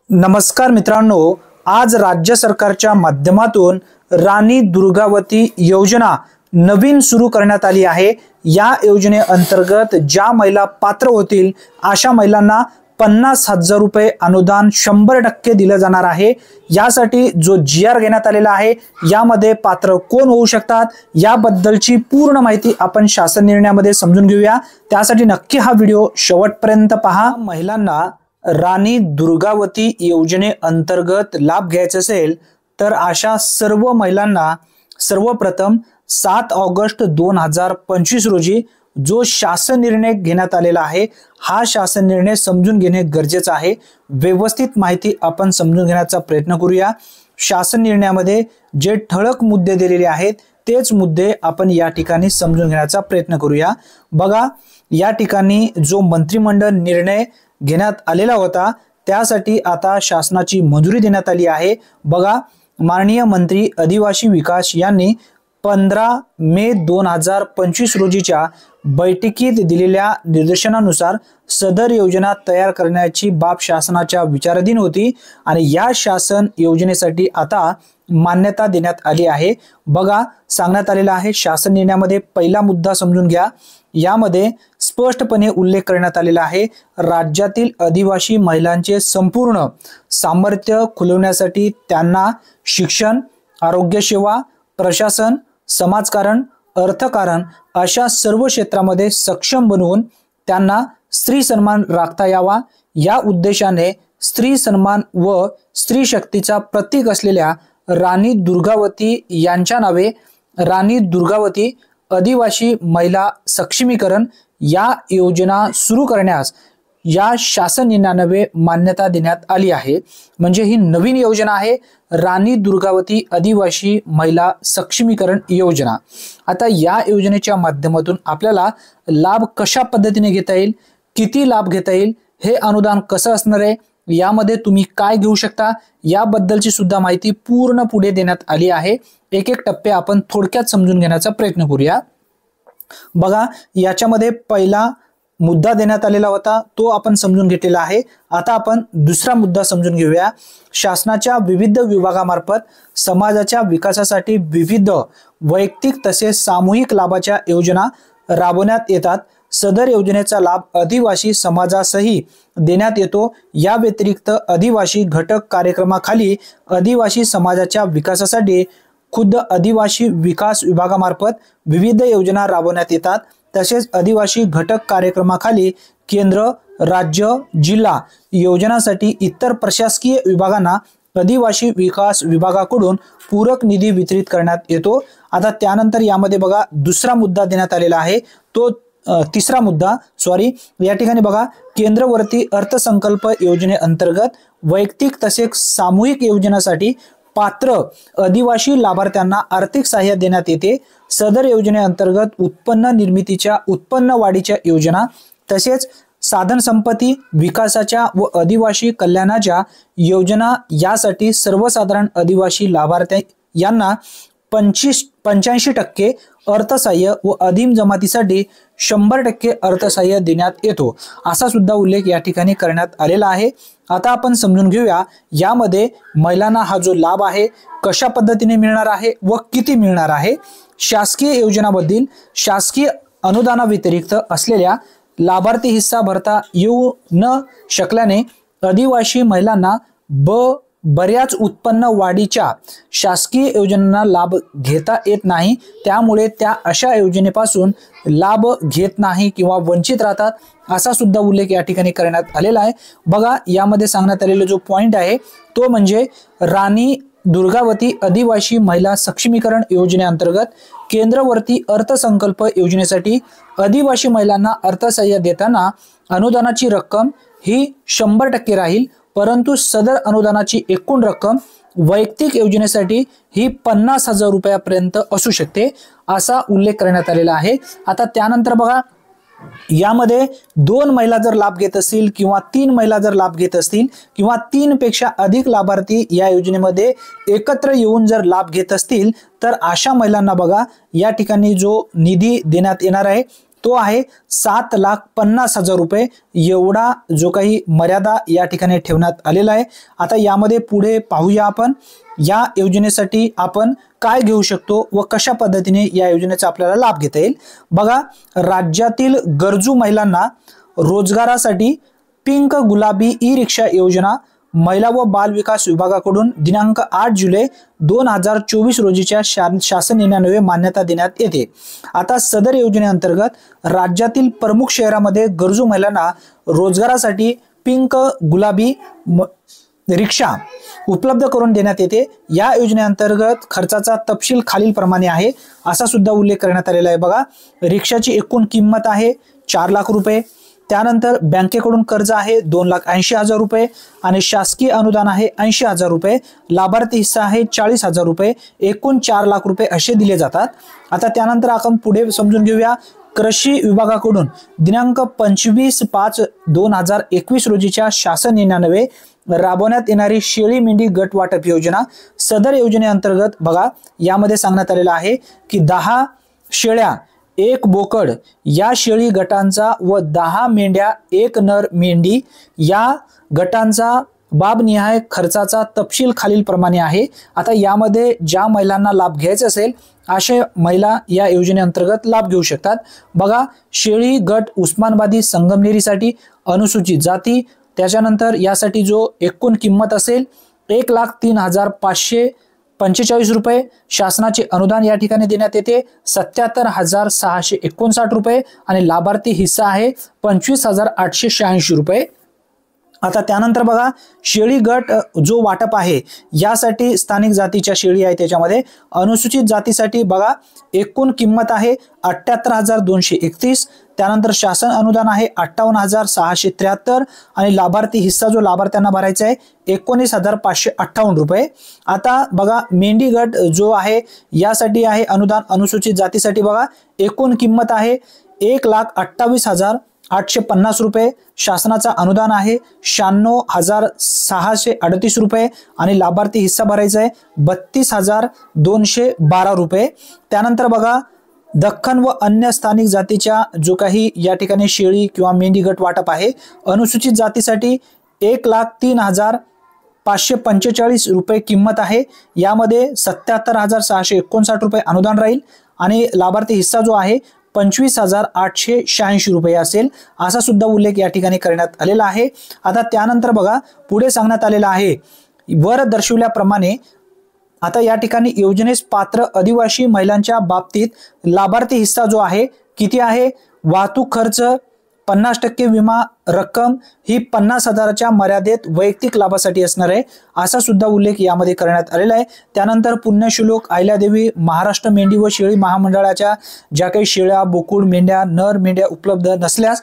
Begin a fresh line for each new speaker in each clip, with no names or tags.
नमस्कार मित्रांनो, आज राज्य सरकारच्या माध्यमातून राणी दुर्गावती योजना नवीन सुरू करण्यात आली आहे। या योजनेअंतर्गत ज्या महिला पात्र होतील अशा महिलांना 50,000 रुपये अनुदान 100% दिले जाणार आहे। यासाठी जो जीआर घेण्यात आलेला आहे यामध्ये पात्र कोण होऊ शकतात याबद्दलची पूर्ण माहिती आपण शासन निर्णयामध्ये समजून घेऊया। त्यासाठी नक्की हा व्हिडिओ शेवटपर्यंत पहा। महिलांना राणी दुर्गावती योजनेअंतर्गत लाभ घ्यायचा असेल तर अशा सर्व महिलांना सर्वप्रथम 7 ऑगस्ट 2025 रोजी जो शासन निर्णय घेण्यात आलेला आहे हा शासन निर्णय समजून घेणे गरजेचे आहे। व्यवस्थित माहिती आपण समजून घेण्याचा प्रयत्न करूया। शासन निर्णयामध्ये जे ठळक मुद्दे दिलेले आहेत तेच मुद्दे आपण या ठिकाणी समजून घेण्याचा प्रयत्न करूया। बघा, या ठिकाणी जो मंत्रिमंडळ निर्णय घेण्यात आलेला होता त्यासाठी आता शासनाची मंजुरी देण्यात आली आहे। बघा, माननीय मंत्री आदिवासी विकास यांनी 15 मे 2025 रोजीच्या बैठकीत दिलेल्या निर्देशनानुसार सदर योजना तयार करण्याची बाब शासनाच्या विचाराधीन होती आणि या शासन योजनेसाठी आता मान्यता देण्यात आली आहे। बघा, सांगण्यात आलेला आहे शासन निर्णयामध्ये पहिला मुद्दा समजून घ्या। यामध्ये स्पष्टपणे उल्लेख करण्यात आलेला आहे राज्यातील आदिवासी महिलांचे संपूर्ण सामर्थ्य खुलवण्यासाठी त्यांना शिक्षण, आरोग्य सेवा, प्रशासन, समाजकारण, अर्थकारण अशा सर्व क्षेत्रामध्ये सक्षम बनवून त्यांना स्त्री सन्मान राखता यावा या उद्देशाने स्त्री सन्मान व स्त्री शक्तीचा प्रतीक असलेल्या राणी दुर्गावती यांच्या नावे राणी दुर्गावती आदिवासी महिला सक्षमीकरण या योजना सुरू करण्यास या शासन निर्णयाने मान्यता देण्यात आली आहे। म्हणजे ही नवीन योजना आहे राणी दुर्गावती आदिवासी महिला सक्षमीकरण योजना। आता या योजनेच्या माध्यमातून आपल्याला लाभ कशा पद्धतीने घेता येईल, किती लाभ घेता येईल, हे अनुदान कसं असणार आहे, यामध्ये तुम्ही काय घेऊ शकता याबद्दलची सुद्धा माहिती पूर्ण पुढे देण्यात आली आहे। एक एक टप्पे आपण थोडक्यात समजून घेण्याचा प्रयत्न करूया। बघा, याच्यामध्ये पहिला मुद्दा देण्यात आलेला होता तो आपण समजून घेतलेला आहे। आता आपण दुसरा मुद्दा समजून घेऊया। शासनाच्या विविध विभागामार्फत समाजाच्या विकासासाठी विविध वैयक्तिक तसेच सामूहिक लाभाच्या योजना राबवण्यात येतात। सदर योजनेचा लाभ आदिवासी समाजासही देण्यात येतो। या व्यतिरिक्त आदिवासी घटक कार्यक्रमाखाली आदिवासी समाजाच्या विकासासाठी खुद्द आदिवासी विकास विभागामार्फत विविध योजना राबवण्यात येतात। तसेच आदिवासी घटक कार्यक्रमाखाली केंद्र, राज्य, जिल्हा योजनांसाठी इतर प्रशासकीय विभागांना आदिवासी विकास विभागाकडून पूरक निधी वितरित करण्यात येतो। आता त्यानंतर यामध्ये बघा दुसरा मुद्दा देण्यात आलेला आहे तो तिसरा मुद्दा या ठिकाणी बघा, केंद्रवर्ती अर्थसंकल्प योजनेअंतर्गत वैयक्तिक तसेच सामूहिक योजनासाठी पात्र आदिवासी लाभार्थ्यांना आर्थिक सहाय्य देण्यात येते। सदर योजनेअंतर्गत उत्पन्न निर्मितीच्या उत्पन्न वाढीच्या योजना तसेच साधन संपत्ती विकासाच्या व आदिवासी कल्याणाच्या योजना यासाठी सर्वसाधारण आदिवासी लाभार्थी यांना 85% अर्थसहाय्य व अधिम जमातीसाठी 100% अर्थसहाय्य देण्यात येतो असा सुद्धा उल्लेख या ठिकाणी करण्यात आलेला आहे। आता आपण समजून घेऊया यामध्ये महिलांना हा जो लाभ आहे कशा पद्धतीने मिळणार आहे व किती मिळणार आहे। शासकीय योजनांमधील शासकीय अनुदानाव्यतिरिक्त असलेल्या लाभार्थी हिस्सा भरता येऊ न शकल्याने आदिवासी महिलांना बऱ्याच उत्पन्न वाढीच्या शासकीय योजनांना लाभ घेता येत नाही। त्यामुळे त्या अशा योजनेपासून लाभ घेत नाही किंवा वंचित राहतात असा सुद्धा उल्लेख या ठिकाणी करण्यात आलेला आहे। बघा, यामध्ये सांगण्यात आलेला जो पॉइंट आहे तो म्हणजे राणी दुर्गावती आदिवासी महिला सक्षमीकरण योजनेअंतर्गत केंद्रवर्ती अर्थसंकल्प योजनेसाठी आदिवासी महिलांना अर्थसहाय्य देताना अनुदानाची रक्कम ही 100% राहील, परंतु सदर अनुदानाची एकूण रक्कम वैयक्तिक योजनेसाठी ही 50,000 रुपयापर्यंत असू शकते असा उल्लेख करण्यात आलेला आहे। आता त्यानंतर बघा, यामध्ये 2 महिला जर लाभ घेत असतील किंवा 3 महिला जर लाभ घेत असतील किंवा 3 पेक्षा अधिक लाभार्थी या योजनेमध्ये एकत्र येऊन जर लाभ घेत असतील तर अशा महिलांना बघा या ठिकाणी जो निधी देण्यात येणार आहे तो आहे 7,50,000 रुपये एवढा जो काही मर्यादा या ठिकाणी ठेवण्यात आलेला आहे। आता यामध्ये पुढे पाहूया आपण या योजनेसाठी आपण काय घेऊ शकतो व कशा पद्धतीने या योजनेचा आपल्याला लाभ घेता येईल। बघा, राज्यातील गरजू महिलांना रोजगारासाठी पिंक गुलाबी ई रिक्षा योजना महिला व बाल विकास विभागाकडून दिनांक 8 जुलै 2024 रोजीच्या शासन निर्णयान्वये मान्यता देण्यात येते। आता सदर योजनेअंतर्गत राज्यातील प्रमुख शहरांमध्ये गरजू महिलांना रोजगारासाठी पिंक गुलाबी रिक्षा उपलब्ध करून देण्यात येते। या योजनेअंतर्गत खर्चाचा तपशील खालील प्रमाणे आहे असा सुद्धा उल्लेख करण्यात आलेला आहे। बघा, रिक्षाची एकूण किंमत आहे 4 लाख रुपये, त्यानंतर बँकेकडून कर्ज आहे 2,80,000 रुपये आणि शासकीय अनुदान आहे 80,000 रुपये, लाभार्थी हिस्सा आहे 40,000 रुपये, एकूण 4 लाख रुपये असे दिले जातात। आता त्यानंतर आपण पुढे समजून घेऊया, कृषी विभागाकडून दिनांक 25/5/2021 रोजीच्या शासन निर्णयान्वये राबवण्यात येणारी शेळी मेंढी गट वाटप योजना, सदर योजनेअंतर्गत बघा यामध्ये सांगण्यात आलेलं आहे की 10 शेळ्या 1 बोकड या शेळी गटांचा व 10 मेंढ्या 1 नर मेंढी या गटांचा बाबनिहाय खर्चाचा तपशील खालील प्रमाणे आहे। आता यामध्ये ज्या महिलांना लाभ घ्यायचा असेल अशा महिला या योजनेअंतर्गत लाभ घेऊ शकतात। बघा, शेळी गट उस्मानाबादी संगमनेरीसाठी अनुसूचित जाती, त्याच्यानंतर यासाठी जो एकूण किंमत असेल 1,03,545 रुपये, शासनाचे अनुदान या ठिकाणी देण्यात येते 77,659 रुपये आणि लाभार्थी हिस्सा आहे 25,886 रुपये। आता त्यानंतर बघा, शेळी गट जो वाटप आहे यासाठी स्थानिक जातीच्या शेळी आहे, त्याच्यामध्ये अनुसूचित जातीसाठी बघा एकूण किंमत आहे 78,231, त्यानंतर शासन अनुदान आहे 58,673 आणि लाभार्थी हिस्सा जो लाभार्थ्यांना भरायचा आहे 19,558 रुपये। आता बघा, मेंढी गट जो आहे यासाठी आहे अनुदान अनुसूचित जातीसाठी बघा एकूण किंमत आहे 1,28,850 रुपये, शासनाचा अनुदान आहे 96,638 रुपये आणि लाभार्थी हिस्सा भरायचा आहे 32,212 रुपये। त्यानंतर बघा, दख्खन व अन्य स्थानिक जातीच्या जो काही या ठिकाणी शेळी किंवा मेंढी गट वाटप आहे अनुसूचित जातीसाठी 1,03,545 रुपये किंमत आहे, यामध्ये 77,659 रुपये अनुदान राहील आणि लाभार्थी हिस्सा जो आहे 25,886 रुपये असेल असा सुद्धा उल्लेख या ठिकाणी करण्यात आलेला आहे। आता त्यानंतर बघा पुढे सांगण्यात आलेला आहे वर दर्शवल्याप्रमाणे आता या ठिकाणी योजनेस पात्र आदिवासी महिलांच्या बाबतीत लाभार्थी हिस्सा जो आहे किती आहे, वाहतूक खर्च 50% विमा रक्कम ही 50,000च्या मर्यादेत वैयक्तिक लाभासाठी असणार आहे असा सुद्धा उल्लेख यामध्ये करण्यात आलेला आहे। त्यानंतर पुण्यश्लोक अहिल्यादेवी महाराष्ट्र मेंढी व शेळी महामंडळाच्या ज्या काही शेळ्या बोकुड मेंढ्या नर मेंढ्या उपलब्ध नसल्यास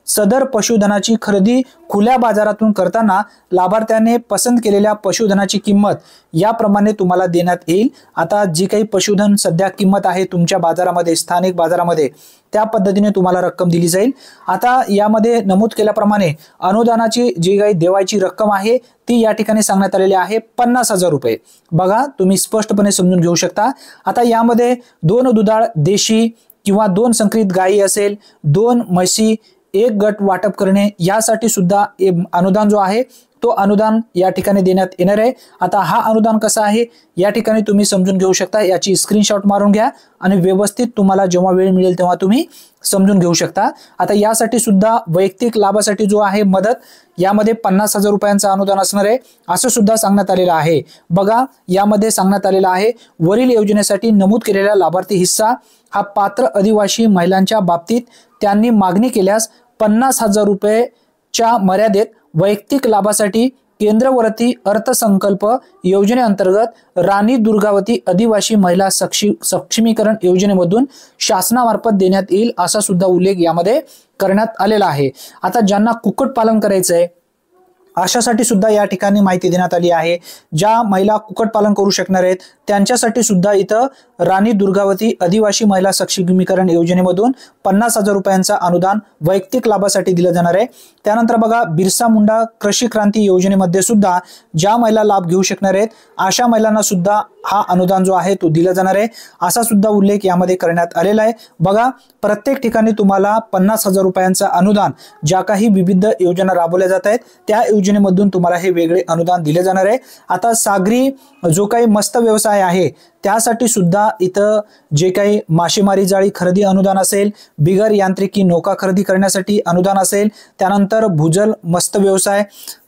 सदर पशुधनाची खरेदी खुल्या बाजारातून करताना लाभार्थ्याने पसंत केलेल्या पशुधनाची किंमत याप्रमाणे तुम्हाला देण्यात येईल। आता जी काही पशुधन सध्या किंमत आहे तुमच्या बाजारामध्ये स्थानिक बाजारामध्ये त्या पद्धतीने तुम्हाला रक्कम दिली जाईल। आता यामध्ये नमूद केल्याप्रमाणे अनुदानाची जी काही देवायची रक्कम आहे ती या ठिकाणी सांगण्यात आलेली आहे 50,000 रुपये। बघा, तुम्ही स्पष्टपणे समजून घेऊ शकता। आता यामध्ये 2 दुधाळ देशी किंवा 2 संकरित गायी असेल, 2 म्हशी 1 गट वाटप करणे यासाठी सुद्धा अनुदान जो आहे तो अनुदान या ठिकाणी देण्यात येणार आहे। आता हा अनुदान कसा आहे या ठिकाणी तुम्ही समजून घेऊ शकता, याची स्क्रीनशॉट मारून घ्या आणि व्यवस्थित तुम्हाला जेव्हा वेळ मिळेल तेव्हा तुम्ही समजून घेऊ शकता। आता यासाठी सुद्धा वैयक्तिक लाभासाठी जो आहे मदत यामध्ये 50,000 रुपयांचं अनुदान असणार आहे असं सुद्धा सांगण्यात आलेलं आहे। बघा, यामध्ये सांगण्यात आलेलं आहे वरील योजनेसाठी नमूद केलेला लाभार्थी हिस्सा हा पात्र आदिवासी महिलांच्या बाबतीत त्यांनी मागणी केल्यास 50,000 रुपयेच्या मर्यादेत वैयक्तिक लाभासाठी केंद्रवर्ती अर्थसंकल्प योजनेअंतर्गत राणी दुर्गावती आदिवासी महिला सक्षमीकरण योजनेमधून शासनामार्फत देण्यात येईल असा सुद्धा उल्लेख यामध्ये करण्यात आलेला आहे। आता ज्यांना कुक्कुट पालन करायचं आहे अशासाठी सुद्धा या ठिकाणी माहिती देण्यात आली आहे। ज्या महिला कुक्कुटपालन करू शकणार आहेत त्यांच्यासाठी सुद्धा इथं राणी दुर्गावती आदिवासी महिला सक्षमीकरण योजनेमधून 50,000 रुपयांचा अनुदान वैयक्तिक लाभासाठी दिलं जाणार आहे। त्यानंतर बघा बिरसा मुंडा कृषी क्रांती योजनेमध्ये सुद्धा ज्या महिला लाभ घेऊ शकणार आहेत अशा महिलांना सुद्धा हा अनुदान जो आहे तो दिला जाणार आहे, असा सुद्धा उल्लेख यामध्ये करण्यात आलेला आहे। बघा प्रत्येक ठिकाणी तुम्हाला 50,000 रुपयांचा अनुदान ज्या काही विविध योजना राबवल्या जात आहेत त्या योजनेमधून तुम्हाला हे वेगळे अनुदान दिले जाणार आहे। आता सागरी जो काही मत्स्य व्यवसाय आहे त्यासाठी सुद्धा इथं जे काही मासेमारी जाळी खरेदी अनुदान असेल, बिगर यांत्रिकी नौका खरेदी करण्यासाठी अनुदान असेल, त्यानंतर भूजल मत्स्य व्यवसाय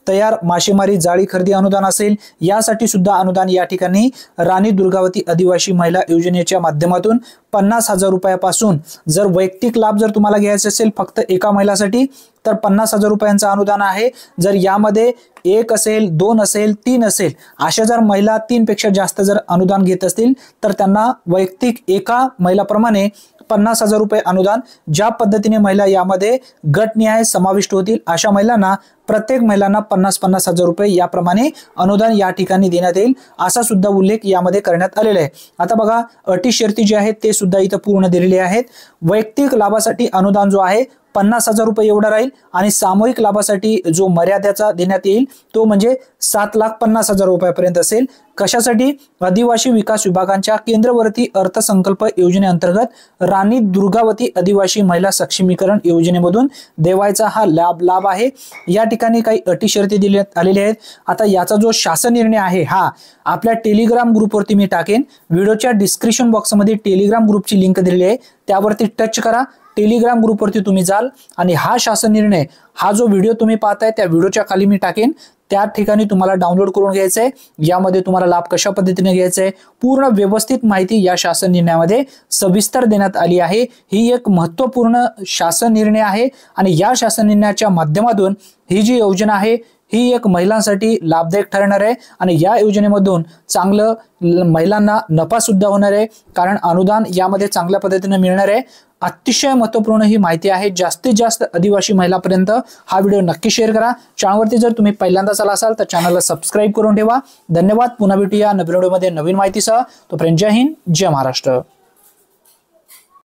तयार मासेमारी जाळी खरेदी अनुदान असेल, यासाठी सुद्धा अनुदान या ठिकाणी राणी दुर्गावती आदिवासी महिला योजनेच्या माध्यमातून 50,000 रुपयापासून जर वैयक्तिक लाभ जर तुम्हाला घ्यायचा असेल फक्त एका महिलासाठी तर 50,000 रुपयांचा अनुदान आहे। जर यामध्ये 1 असेल 2 असेल 3 असेल अशा जर महिला 3 पेक्षा जास्त जर अनुदान घेत असतील तर त्यांना वैयक्तिक एका महिलाप्रमाणे 50,000 रुपये अनुदान, ज्या पद्धतीने महिला यामध्ये गटनिहाय समाविष्ट होतील अशा महिलांना प्रत्येक महिलांना 50,000 रुपये याप्रमाणे अनुदान या ठिकाणी देण्यात येईल, असा सुद्धा उल्लेख यामध्ये करण्यात आलेला आहे। आता बघा अटी शर्ती जे आहेत ते सुद्धा इथं पूर्ण दिलेले आहेत। वैयक्तिक लाभासाठी अनुदान जो आहे 50,000 रुपये एवढा राहील आणि सामूहिक लाभासाठी जो मर्यादेचा देण्यात येईल तो म्हणजे 7,50,000 रुपयापर्यंत असेल। कशासाठी? आदिवासी विकास विभागांच्या केंद्रवर्ती अर्थसंकल्प योजनेअंतर्गत राणी दुर्गावती आदिवासी महिला सक्षमीकरण योजनेमधून देवायचा हा लाभ आहे। या ठिकाणी काही अटी शर्ती दिल्यात आलेल्या आहेत। आता याचा जो शासन निर्णय आहे हा आपल्या टेलिग्राम ग्रुपवरती मी टाकेन, व्हिडिओच्या डिस्क्रिप्शन बॉक्समध्ये टेलिग्राम ग्रुपची लिंक दिलेली आहे, त्यावरती टच करा। टेलिग्राम ग्रुपवरती तुम्ही जाल आणि हा शासन निर्णय हा जो व्हिडिओ तुम्ही पाहताय त्या व्हिडिओच्या खाली मी टाकेन, त्या ठिकाणी तुम्हाला डाउनलोड करून घ्यायचं आहे। यामध्ये तुम्हाला लाभ कशा पद्धतीने घ्यायचा आहे पूर्ण व्यवस्थित माहिती या शासन निर्णयामध्ये सविस्तर देण्यात आली आहे। ही एक महत्त्वपूर्ण शासन निर्णय आहे आणि या शासन निर्णयाच्या माध्यमातून ही जी योजना आहे ही एक महिलांसाठी लाभदायक ठरणार आहे आणि या योजनेमधून चांगलं महिलांना नफा सुद्धा होणार आहे, कारण अनुदान यामध्ये चांगल्या पद्धतीने मिळणार आहे। अतिशय महत्त्वपूर्ण ही माहिती आहे। जास्तीत जास्त आदिवासी महिलांपर्यंत हा व्हिडिओ नक्की शेअर करा। चॅनलवरती जर तुम्ही पहिल्यांदाच आला असाल तर चॅनलला सबस्क्राइब करून ठेवा। धन्यवाद। पुन्हा भेटूया नवीन व्हिडिओमध्ये नवीन माहितीसह। तोपर्यंत जय हिंद, जय महाराष्ट्र।